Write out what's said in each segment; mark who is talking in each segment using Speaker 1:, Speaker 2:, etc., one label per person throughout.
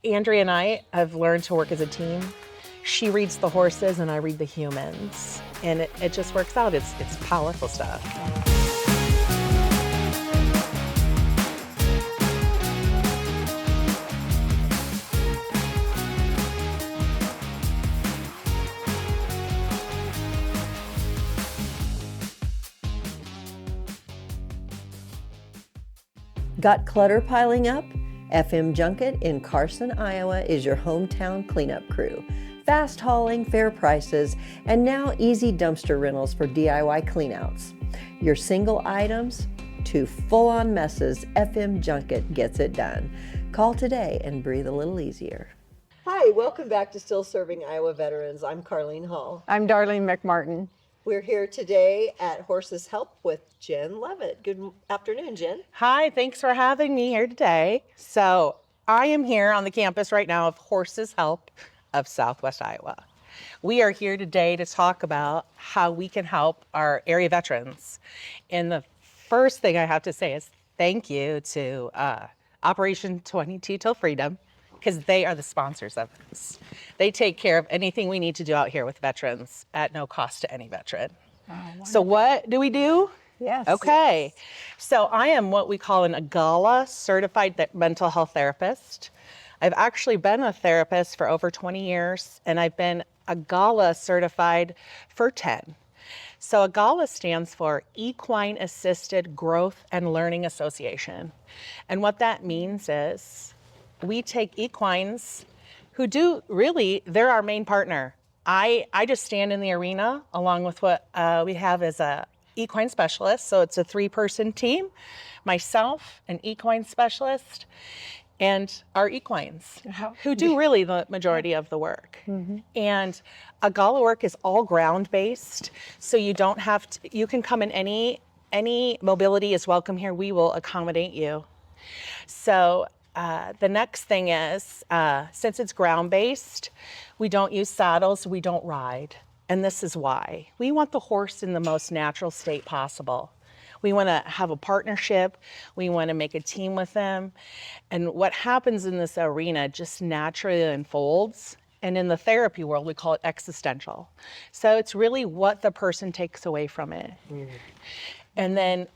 Speaker 1: Andrea and I have learned to work as a team. She reads the horses and I read the humans. And it just works out. It's powerful stuff.
Speaker 2: Got clutter piling up? FM Junket in Carson, Iowa is your hometown cleanup crew. Fast hauling, fair prices, and now easy dumpster rentals for DIY cleanouts. Your single items to full-on messes, FM Junket gets it done. Call today and breathe a little easier. Hi, welcome back to Still Serving Iowa Veterans. I'm Carlene Hall.
Speaker 3: I'm Darlene McMartin.
Speaker 2: We're here today at Horses Help with Jenn Leveritt. Good afternoon, Jen.
Speaker 1: Hi, thanks for having me here today. So I am here on the campus right now of Horses Help of Southwest Iowa. We are here today to talk about how we can help our area veterans. And the first thing I have to say is thank you to Operation 22 Til Freedom, because they are the sponsors of this. They take care of anything we need to do out here with veterans at no cost to any veteran. Oh, so what do we do?
Speaker 3: Yes.
Speaker 1: Okay. So I am what we call an AGALA certified mental health therapist. I've actually been a therapist for over 20 years, and I've been AGALA certified for 10. So AGALA stands for Equine-Assisted Growth and Learning Association. And what that means is we take equines who they're our main partner. I just stand in the arena along with what we have as a equine specialist. So it's a 3-person team, myself, an equine specialist, and our equines who do really the majority of the work. Mm-hmm. And AGALA work is all ground-based. So you don't have to, you can come in any mobility is welcome here. We will accommodate you. So the next thing is, since it's ground-based, we don't use saddles, we don't ride. And this is why. We want the horse in the most natural state possible. We want to have a partnership. We want to make a team with them. And what happens in this arena just naturally unfolds. And in the therapy world, we call it existential. So it's really what the person takes away from it. Mm. And then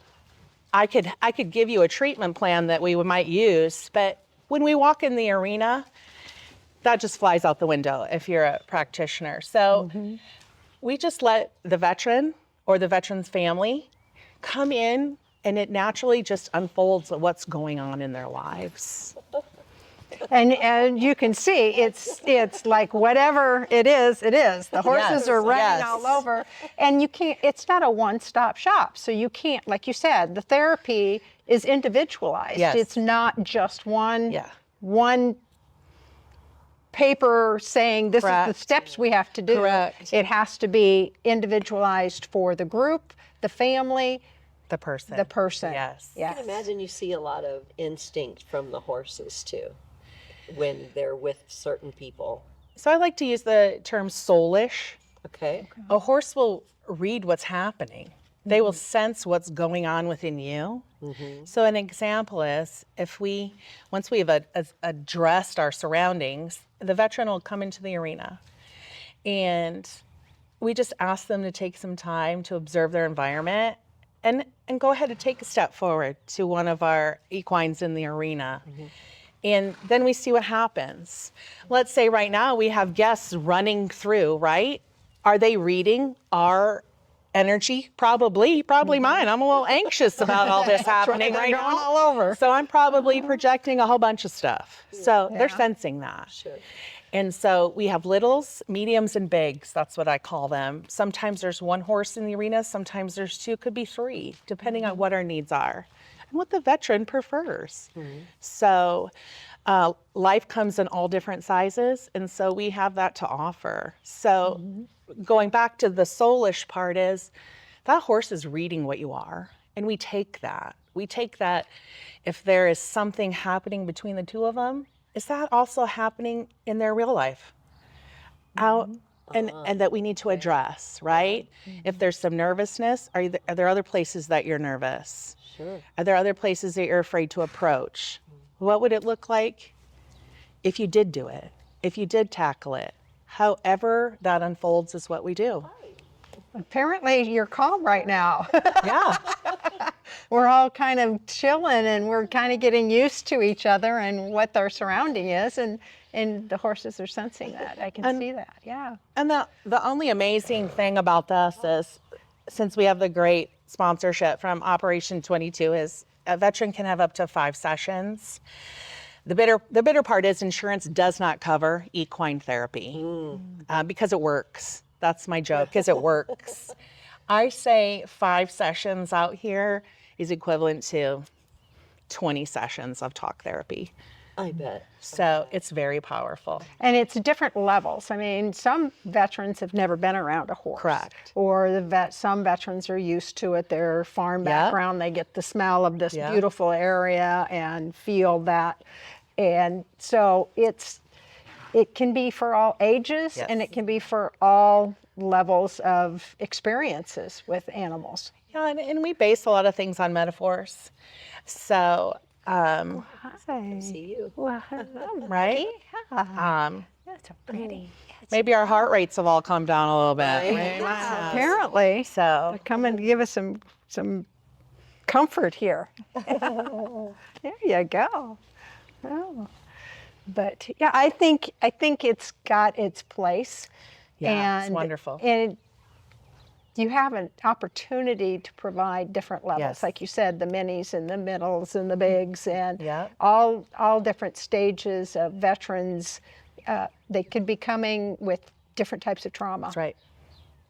Speaker 1: I could give you a treatment plan that we might use, but when we walk in the arena, that just flies out the window if you're a practitioner. So we just let the veteran or the veteran's family come in, and it naturally just unfolds what's going on in their lives.
Speaker 3: And you can see it's like whatever it is. The horses are running all over, and you can't. It's not a one-stop shop, so you can't. Like you said, the therapy is individualized.
Speaker 1: Yes.
Speaker 3: It's not just one paper saying this
Speaker 1: Correct.
Speaker 3: is the steps we have to do.
Speaker 1: Correct.
Speaker 3: It has to be individualized for the group, the family,
Speaker 1: the person.
Speaker 3: Yes.
Speaker 2: I can imagine you see a lot of instinct from the horses too, when they're with certain people.
Speaker 1: So I like to use the term soulish.
Speaker 2: Okay.
Speaker 1: A horse will read what's happening. They will sense what's going on within you. Mm-hmm. So an example is once we've addressed our surroundings, the veteran will come into the arena, and we just ask them to take some time to observe their environment and go ahead and take a step forward to one of our equines in the arena. Mm-hmm. And then we see what happens. Let's say right now we have guests running through, right? Are they reading our energy? Probably mine. I'm a little anxious about all this happening right now.
Speaker 3: All over.
Speaker 1: So I'm probably projecting a whole bunch of stuff. So they're sensing that.
Speaker 2: Sure.
Speaker 1: And so we have littles, mediums, and bigs. That's what I call them. Sometimes there's one horse in the arena. Sometimes there's 2, could be 3, depending on what our needs are and what the veteran prefers. Mm-hmm. So life comes in all different sizes, and so we have that to offer. So going back to the soulish part is that horse is reading what you are, and we take that. We take that if there is something happening between the two of them, is that also happening in their real life? And that we need to address, right? Mm-hmm. If there's some nervousness, are there other places that you're nervous?
Speaker 2: Sure.
Speaker 1: Are there other places that you're afraid to approach? What would it look like if you did do it, if you did tackle it, however that unfolds is what we do.
Speaker 3: Apparently you're calm right now.
Speaker 1: Yeah.
Speaker 3: We're all kind of chilling and we're kind of getting used to each other and what their surrounding is, and the horses are sensing that. I can see that. Yeah.
Speaker 1: And the only amazing thing about this is, since we have the great sponsorship from Operation 22, is a veteran can have up to 5 sessions. The bitter part is insurance does not cover equine therapy because it works. That's my joke, because it works. I say 5 sessions out here is equivalent to 20 sessions of talk therapy.
Speaker 2: I bet.
Speaker 1: So it's very powerful.
Speaker 3: And it's different levels. I mean, some veterans have never been around a horse.
Speaker 1: Correct.
Speaker 3: Or some veterans are used to it. Their farm background, they get the smell of this beautiful area and feel that. And so it can be for all ages, and it can be for all levels of experiences with animals.
Speaker 1: Yeah, and we base a lot of things on metaphors. So,
Speaker 3: Hi.
Speaker 2: See you.
Speaker 3: Well, hello,
Speaker 1: right?
Speaker 3: that's so pretty.
Speaker 1: Maybe our heart rates have all come down a little bit.
Speaker 2: Right.
Speaker 3: Apparently.
Speaker 1: So,
Speaker 3: Come and give us some comfort here. There you go. Oh. But yeah, I think it's got its place.
Speaker 1: yeah, it's
Speaker 3: And-
Speaker 1: wonderful.
Speaker 3: And you have an opportunity to provide different levels,
Speaker 1: Yes.
Speaker 3: like you said, the minis and the middles and the bigs, and
Speaker 1: Yeah.
Speaker 3: all different stages of veterans. They could be coming with different types of trauma,
Speaker 1: That's right.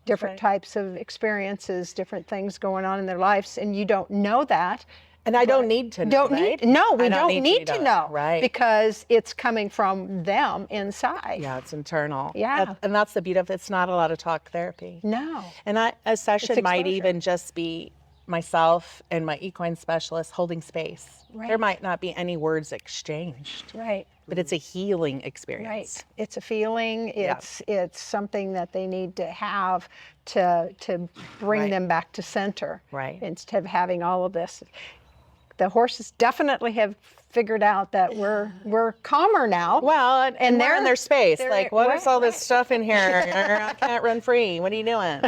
Speaker 3: different types of experiences, different things going on in their lives, and you don't know that.
Speaker 1: And I don't need to know, right?
Speaker 3: We
Speaker 1: I
Speaker 3: don't need to know,
Speaker 1: right?
Speaker 3: because it's coming from them inside.
Speaker 1: Yeah, it's internal.
Speaker 3: Yeah.
Speaker 1: And that's the beauty of it. It's not a lot of talk therapy.
Speaker 3: No.
Speaker 1: And a session might
Speaker 3: exposure.
Speaker 1: even just be myself and my equine specialist holding space. There
Speaker 3: Right.
Speaker 1: might not be any words exchanged,
Speaker 3: Right.
Speaker 1: but it's a healing
Speaker 3: Right.
Speaker 1: experience.
Speaker 3: It's a feeling. It's something that they need to have to bring
Speaker 1: Right.
Speaker 3: them back to center.
Speaker 1: Right.
Speaker 3: Instead of having all of this. The horses definitely have figured out that we're calmer now.
Speaker 1: Well, and they're in their space.
Speaker 3: they're-
Speaker 1: Like, what is all this
Speaker 3: right.
Speaker 1: stuff in here? I can't run free. What are you doing?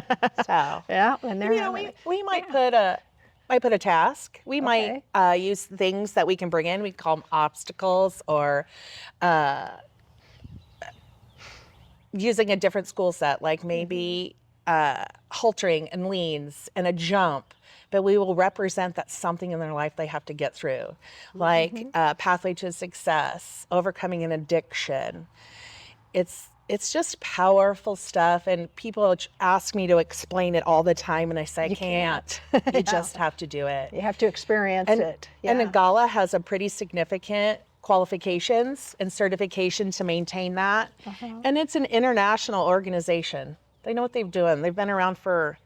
Speaker 1: So,
Speaker 3: Yeah, and they're
Speaker 1: you know,
Speaker 3: having it.
Speaker 1: we might put a task. We might use things that we can bring in. We call them obstacles, or using a different school set, like maybe haltering and leans and a jump. But we will represent that something in their life they have to get through, like pathway to success, overcoming an addiction. It's just powerful stuff, and people ask me to explain it all the time, and I say I can't. You just have to do it.
Speaker 3: You have to experience it.
Speaker 1: And Agala has a pretty significant qualifications and certification to maintain that. And it's an international organization. They know what they're doing. They've been around for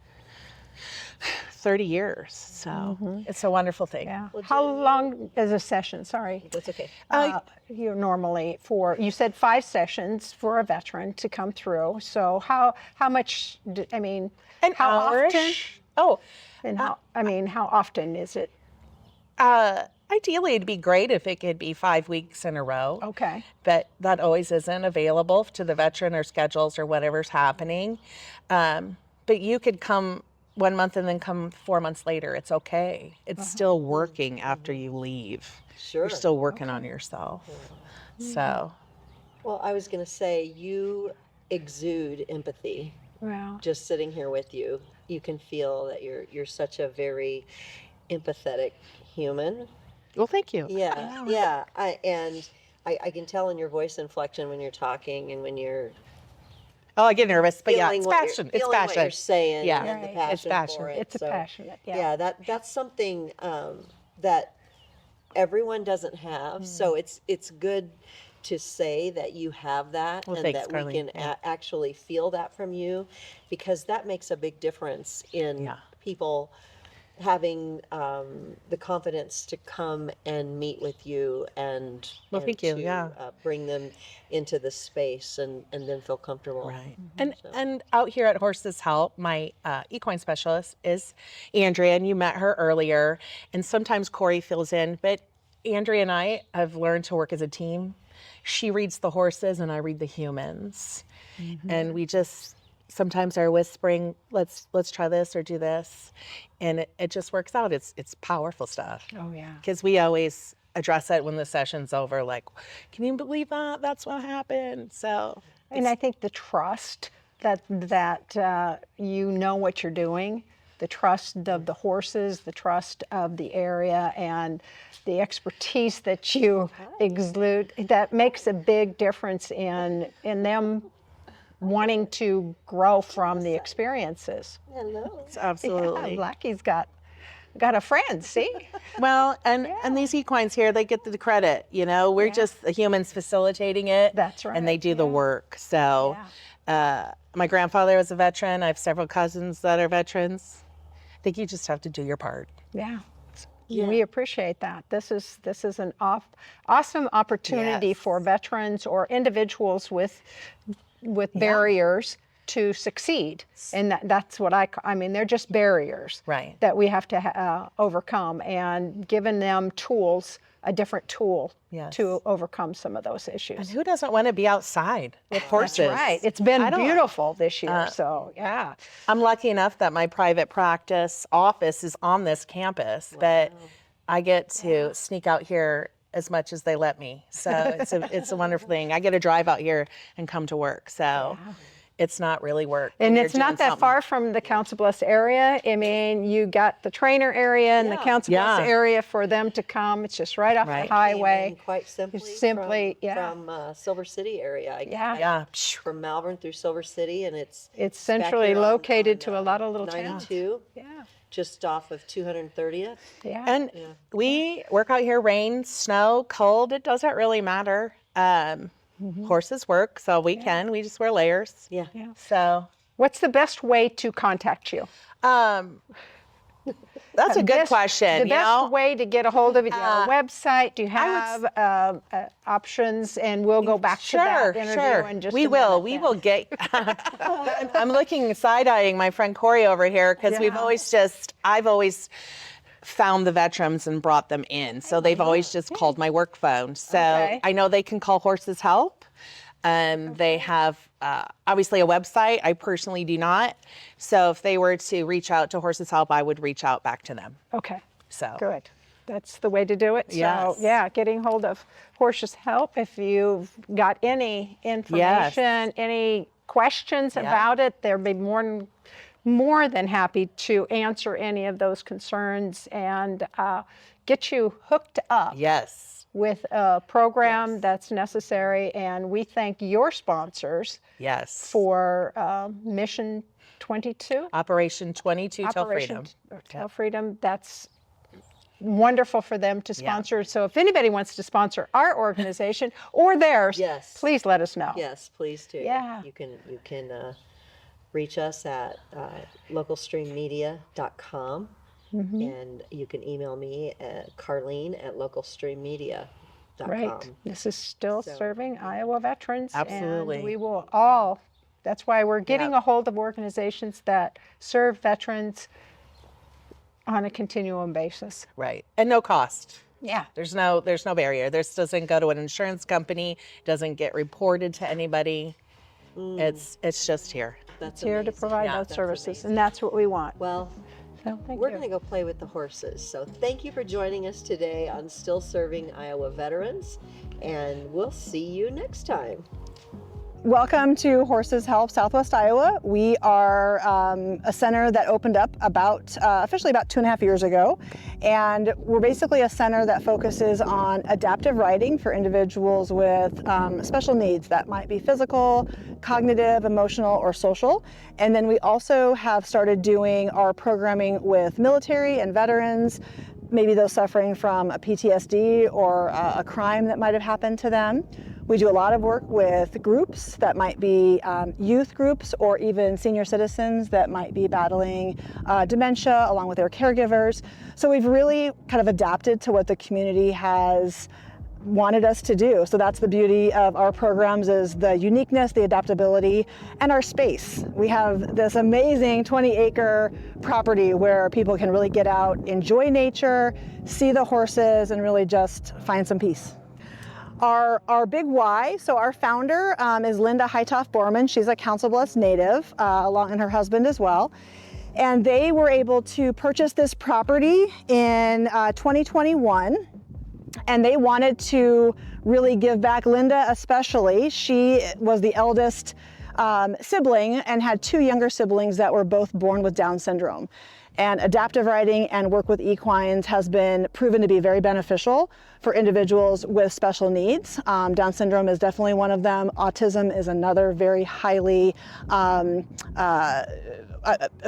Speaker 1: 30 years. So it's a wonderful thing.
Speaker 3: Yeah. How long is a session? Sorry.
Speaker 2: That's okay.
Speaker 3: You normally you said 5 sessions for a veteran to come through. So how much?
Speaker 1: An
Speaker 3: how often?
Speaker 1: hour-ish? Oh,
Speaker 3: And how often is it?
Speaker 1: ideally it'd be great if it could be 5 weeks in a row.
Speaker 3: Okay.
Speaker 1: But that always isn't available to the veteran or schedules or whatever's happening. But you could come 1 month and then come 4 months later. It's okay. It's still working after you leave.
Speaker 2: Sure.
Speaker 1: You're still working on yourself. So,
Speaker 2: Well, I was going to say, you exude empathy.
Speaker 3: Well,
Speaker 2: Just sitting here with you, you can feel that you're such a very empathetic human.
Speaker 1: well, thank you.
Speaker 2: Yeah, yeah. I can tell in your voice inflection when you're talking and when you're
Speaker 1: Oh, I get nervous, but yeah,
Speaker 2: feeling
Speaker 1: it's
Speaker 2: what you're-
Speaker 1: passion. It's
Speaker 2: feeling what
Speaker 1: passion.
Speaker 2: you're saying,
Speaker 1: Yeah,
Speaker 2: and the
Speaker 3: Right.
Speaker 2: passion
Speaker 1: It's passion.
Speaker 2: for it.
Speaker 3: it's
Speaker 2: So,
Speaker 3: a passionate.
Speaker 2: yeah, that's something that everyone doesn't have. So it's good to say that you have that,
Speaker 1: Well,
Speaker 2: and
Speaker 1: thanks,
Speaker 2: that
Speaker 1: Carly.
Speaker 2: we can actually feel that from you, because that makes a big difference in
Speaker 1: Yeah.
Speaker 2: people having the confidence to come and meet with you and,
Speaker 1: Well, thank you,
Speaker 2: to
Speaker 1: yeah.
Speaker 2: bring them into the space and then feel comfortable.
Speaker 1: Right. And out here at Horses Help, my equine specialist is Andrea, and you met her earlier. And sometimes Corey fills in, but Andrea and I have learned to work as a team. she reads the horses and I read the humans. And we just sometimes are whispering, let's try this or do this. And it just works out. It's powerful stuff.
Speaker 3: Oh, yeah.
Speaker 1: Because we always address it when the session's over, like, can you believe that? That's what happened. So,
Speaker 3: And I think the trust that you know what you're doing, the trust of the horses, the trust of the area, and the expertise that you exude, that makes a big difference in them wanting to grow from the experiences.
Speaker 2: Hello.
Speaker 1: absolutely.
Speaker 3: Yeah, Blackie's got a friend, see?
Speaker 1: Well, and these equines here, they get the credit, you know, we're just the humans facilitating it.
Speaker 3: That's right,
Speaker 1: And they do the work. So my grandfather was a veteran. I have several cousins that are veterans. I think you just have to do your part.
Speaker 3: Yeah. We appreciate that. This is an awesome opportunity for veterans or individuals with barriers to succeed. And that's what I mean, they're just barriers that we have to overcome, and giving them tools, a different tool to overcome some of those issues.
Speaker 1: And who doesn't want to be outside with horses?
Speaker 3: That's right. It's been beautiful this year, so yeah.
Speaker 1: I'm lucky enough that my private practice office is on this campus, but I get to sneak out here as much as they let me. So it's a wonderful thing. I get to drive out here and come to work. So it's not really work.
Speaker 3: And it's not that far from the Council Bluffs area. I mean, you got the trainer area and the Council Bluffs area for them to come. It's just right off the highway.
Speaker 2: Quite simply from Silver City area. From Malvern through Silver City, and it's
Speaker 3: centrally located to a lot of little
Speaker 2: 92.
Speaker 3: towns.
Speaker 2: Just off of 230th.
Speaker 1: And we work out here, rain, snow, cold, it doesn't really matter. Horses work, so we just wear layers. So
Speaker 3: what's the best way to contact you?
Speaker 1: That's a good question.
Speaker 3: The best way to get a hold of it, your website, do you have options? And we'll go back to that interview in just a minute.
Speaker 1: We will get, I'm looking side-eyeing my friend Corey over here, because I've always found the veterans and brought them in. So they've always just called my work phone. So I know they can call Horses Help. They have obviously a website. I personally do not. So if they were to reach out to Horses Help, I would reach out back to them.
Speaker 3: Okay.
Speaker 1: So
Speaker 3: good. That's the way to do it. So getting hold of Horses Help. If you've got any information, any questions about it, they'll be more than happy to answer any of those concerns and get you hooked up. With a program that's necessary. And we thank your sponsors for Mission 22.
Speaker 1: Operation 22 Til Freedom.
Speaker 3: Til Freedom. That's wonderful for them to sponsor. So if anybody wants to sponsor our organization or theirs, please let us know.
Speaker 2: Yes, please do. You can reach us at localstreammedia.com. And you can email me at Carlene@localstreammedia.com.
Speaker 3: Right. This is still serving Iowa veterans.
Speaker 1: Absolutely.
Speaker 3: And we will that's why we're getting a hold of organizations that serve veterans on a continuum basis.
Speaker 1: Right. And no cost.
Speaker 3: Yeah.
Speaker 1: There's no barrier. This doesn't go to an insurance company, doesn't get reported to anybody. It's just here.
Speaker 3: It's here to provide those services, and that's what we want.
Speaker 2: Well, we're going to go play with the horses. So thank you for joining us today on Still Serving Iowa Veterans, and we'll see you next time.
Speaker 4: Welcome to Horses Help Southwest Iowa. We are a center that opened up officially about 2.5 years ago. And we're basically a center that focuses on adaptive riding for individuals with special needs that might be physical, cognitive, emotional, or social. And then we also have started doing our programming with military and veterans, maybe those suffering from a PTSD or a crime that might have happened to them. We do a lot of work with groups that might be youth groups or even senior citizens that might be battling dementia along with their caregivers. So we've really kind of adapted to what the community has wanted us to do. So that's the beauty of our programs, is the uniqueness, the adaptability, and our space. We have this amazing 20-acre property where people can really get out, enjoy nature, see the horses, and really just find some peace. Our big why, so our founder is Linda Heitoff-Borman. She's a Council Bluffs native, and her husband as well. And they were able to purchase this property in 2021. And they wanted to really give back. Linda especially, she was the eldest sibling and had two younger siblings that were both born with Down syndrome. And adaptive riding and work with equines has been proven to be very beneficial for individuals with special needs. Down syndrome is definitely one of them. Autism is another very highly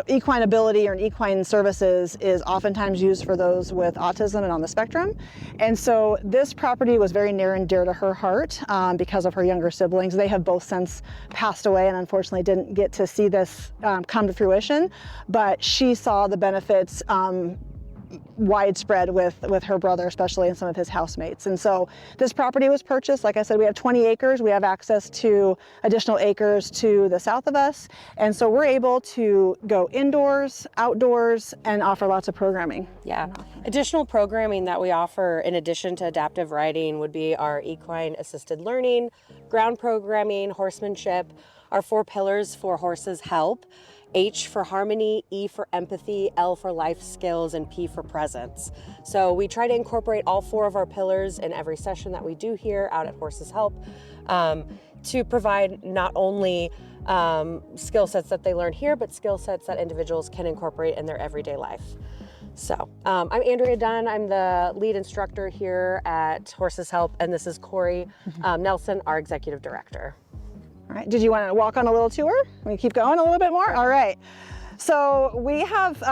Speaker 4: equine ability or equine services is oftentimes used for those with autism and on the spectrum. And so this property was very near and dear to her heart because of her younger siblings. They have both since passed away and unfortunately didn't get to see this come to fruition, but she saw the benefits widespread with her brother, especially, and some of his housemates. And so this property was purchased. Like I said, we have 20 acres. We have access to additional acres to the south of us. And so we're able to go indoors, outdoors, and offer lots of programming.
Speaker 5: Yeah. Additional programming that we offer in addition to adaptive riding would be our equine-assisted learning, ground programming, horsemanship, our 4 pillars for horses help. H for harmony, E for empathy, L for life skills, and P for presence. So we try to incorporate all 4 of our pillars in every session that we do here out at Horses Help to provide not only skill sets that they learn here, but skill sets that individuals can incorporate in their everyday life. So I'm Andrea Dunn. I'm the lead instructor here at Horses Help, and this is Corey Nelson, our executive director.
Speaker 4: All right, did you want to walk on a little tour? We keep going a little bit more? All right. So we have,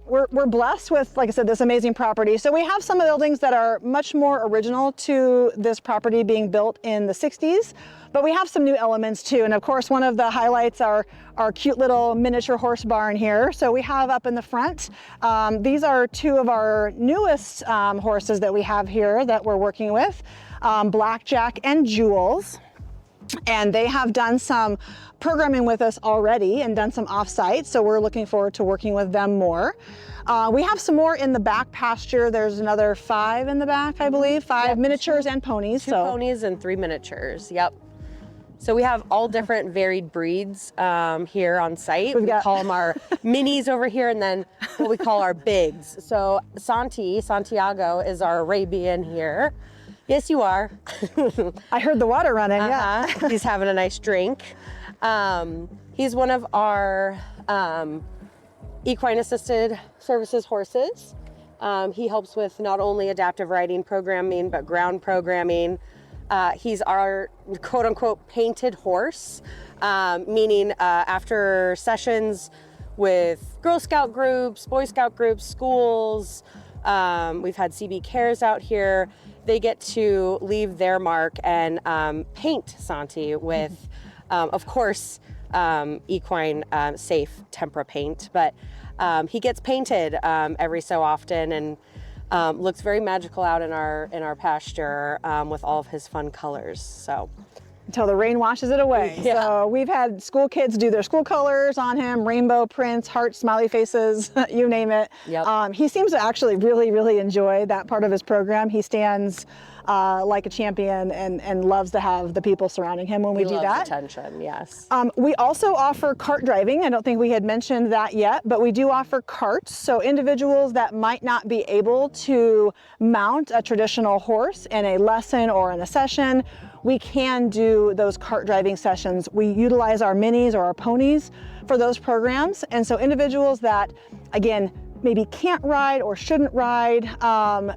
Speaker 4: we're blessed with, like I said, this amazing property. So we have some buildings that are much more original to this property being built in the 60s, but we have some new elements too. And of course, one of the highlights are our cute little miniature horse barn here. So we have up in the front, these are 2 of our newest horses that we have here that we're working with, Blackjack and Jules. And they have done some programming with us already and done some off-site, so we're looking forward to working with them more. We have some more in the back pasture. There's another 5 in the back, I believe, 5 miniatures and ponies.
Speaker 5: 2 ponies and 3 miniatures, yep. So we have all different varied breeds here on site. We call them our minis over here, and then what we call our bigs. So Santiago is our Arabian here. Yes, you are.
Speaker 4: I heard the water running, yeah.
Speaker 5: He's having a nice drink. He's one of our equine-assisted services horses. He helps with not only adaptive riding programming, but ground programming. He's our quote-unquote painted horse, meaning after sessions with Girl Scout groups, Boy Scout groups, schools, we've had CB Cares out here. They get to leave their mark and paint Santi with, of course, equine safe tempera paint, but he gets painted every so often and looks very magical out in our pasture with all of his fun colors. So.
Speaker 4: Until the rain washes it away.
Speaker 5: Yeah.
Speaker 4: So we've had school kids do their school colors on him, rainbow prints, hearts, smiley faces, you name it.
Speaker 5: Yep.
Speaker 4: He seems to actually really enjoy that part of his program. He stands like a champion and loves to have the people surrounding him when we do that.
Speaker 5: Attention, yes.
Speaker 4: We also offer cart driving. I don't think we had mentioned that yet, but we do offer carts. So individuals that might not be able to mount a traditional horse in a lesson or in a session, we can do those cart driving sessions. We utilize our minis or our ponies for those programs. And so individuals that, again, maybe can't ride or shouldn't ride,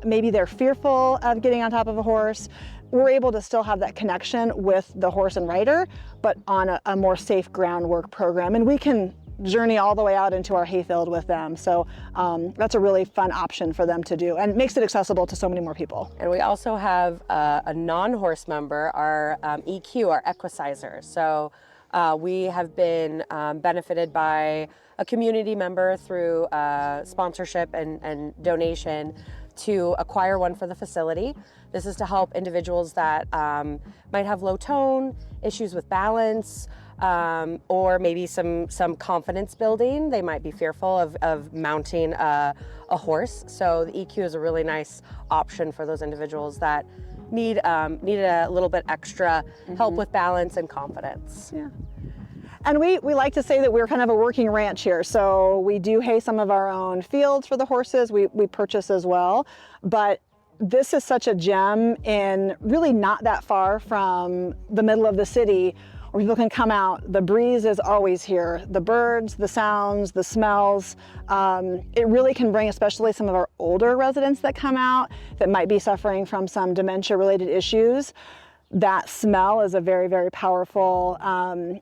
Speaker 4: maybe they're fearful of getting on top of a horse, we're able to still have that connection with the horse and rider, but on a more safe groundwork program. And we can journey all the way out into our hayfield with them. So that's a really fun option for them to do and makes it accessible to so many more people.
Speaker 5: And we also have a non-horse member, our EQ, our equicizer. So we have been benefited by a community member through sponsorship and donation to acquire one for the facility. This is to help individuals that might have low tone, issues with balance, or maybe some confidence building. They might be fearful of mounting a horse. So the EQ is a really nice option for those individuals that needed a little bit extra help with balance and confidence.
Speaker 4: Yeah. And we like to say that we're kind of a working ranch here. So we do hay some of our own fields for the horses. We purchase as well. But this is such a gem in really not that far from the middle of the city where people can come out. The breeze is always here. The birds, the sounds, the smells. It really can bring especially some of our older residents that come out that might be suffering from some dementia-related issues. That smell is a very, very powerful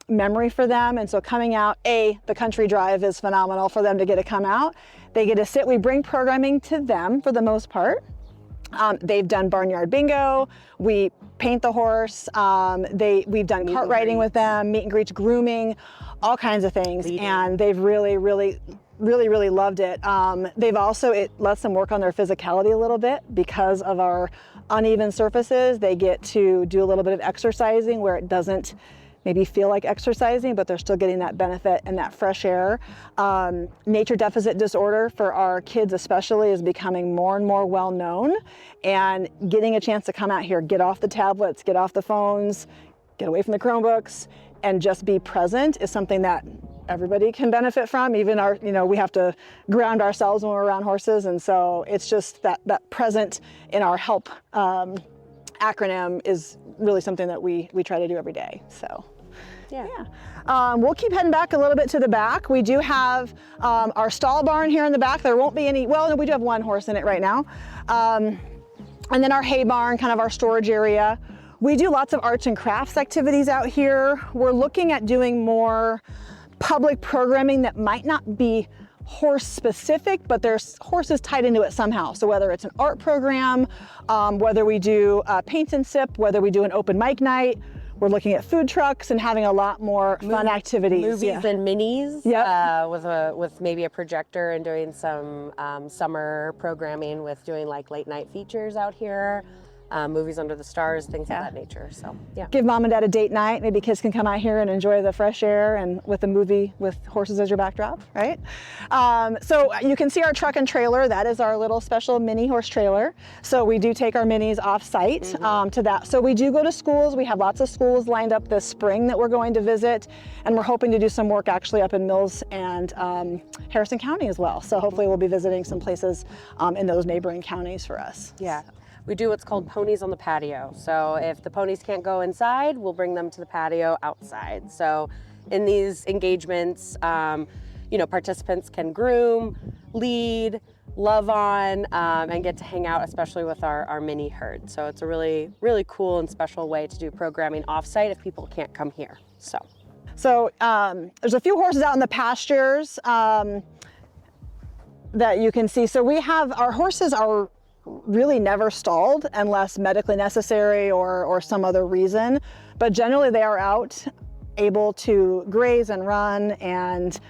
Speaker 4: memory for them. And so coming out, the country drive is phenomenal for them to get to come out. They get to sit. We bring programming to them for the most part. They've done barnyard bingo. We paint the horse. We've done cart riding with them, meet and greets, grooming, all kinds of things. Leading. And they've really loved it. It lets them work on their physicality a little bit because of our uneven surfaces. They get to do a little bit of exercising where it doesn't maybe feel like exercising, but they're still getting that benefit and that fresh air. Nature deficit disorder for our kids especially is becoming more and more well known, and getting a chance to come out here, get off the tablets, get off the phones, get away from the Chromebooks, and just be present is something that everybody can benefit from. Even we have to ground ourselves when we're around horses, and so it's just that present in our HELP acronym is really something that we try to do every day. So. Yeah. We'll keep heading back a little bit to the back. We do have our stall barn here in the back. There won't be any, no, we do have one horse in it right now. And then our hay barn, kind of our storage area. We do lots of arts and crafts activities out here. We're looking at doing more public programming that might not be horse specific, but there's horses tied into it somehow. So whether it's an art program, whether we do paint and sip, whether we do an open mic night, we're looking at food trucks and having a lot more fun activities.
Speaker 5: Movies and minis.
Speaker 4: Yep.
Speaker 5: With maybe a projector, and doing some summer programming with doing like late night features out here. Movies under the stars, things of that nature. So yeah.
Speaker 4: Give mom and dad a date night. Maybe kids can come out here and enjoy the fresh air and with a movie with horses as your backdrop, right? So you can see our truck and trailer. That is our little special mini horse trailer. So we do take our minis off site to that. So we do go to schools. We have lots of schools lined up this spring that we're going to visit, and we're hoping to do some work actually up in Mills and Harrison County as well. So hopefully we'll be visiting some places in those neighboring counties for us.
Speaker 5: Yeah. We do what's called ponies on the patio. So if the ponies can't go inside, we'll bring them to the patio outside. So in these engagements, participants can groom, lead, love on, and get to hang out, especially with our mini herd. So it's a really, really cool and special way to do programming offsite if people can't come here. So
Speaker 4: there's a few horses out in the pastures that you can see. So our horses are really never stalled unless medically necessary or some other reason, but generally they are out able to graze and run and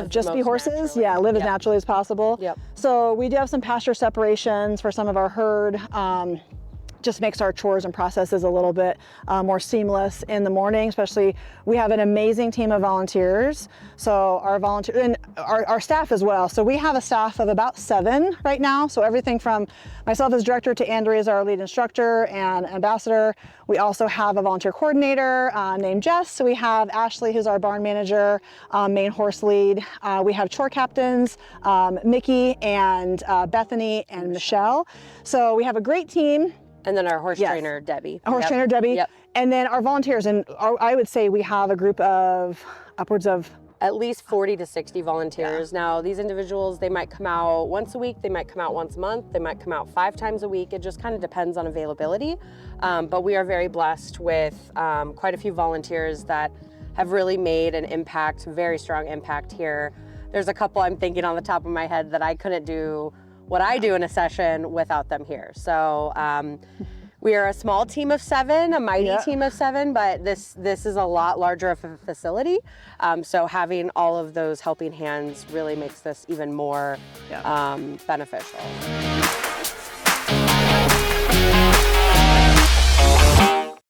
Speaker 4: just be horses.
Speaker 5: Naturally.
Speaker 4: Live as naturally as possible.
Speaker 5: Yep.
Speaker 4: So we do have some pasture separations for some of our herd. Just makes our chores and processes a little bit more seamless in the morning. Especially, we have an amazing team of volunteers. So our volunteers and our staff as well. So we have a staff of about 7 right now. So everything from myself as director to Andrea as our lead instructor and ambassador. We also have a volunteer coordinator named Jess. So we have Ashley, who's our barn manager, main horse lead. We have chore captains, Mickey and Bethany and Michelle. So we have a great team.
Speaker 5: And then our horse trainer, Debbie.
Speaker 4: Trainer, Debbie.
Speaker 5: Yep.
Speaker 4: And then our volunteers, and I would say we have a group of upwards of
Speaker 5: at least 40 to 60 volunteers. Yeah. Now, these individuals, they might come out once a week, they might come out once a month, they might come out 5 times a week. It just kind of depends on availability. But we are very blessed with quite a few volunteers that have really made an impact, very strong impact here. There's a couple I'm thinking on the top of my head that I couldn't do what I do in a session without them here. So we are a small team of 7, a mighty team of 7, but this is a lot larger of a facility. So having all of those helping hands really makes this even more beneficial.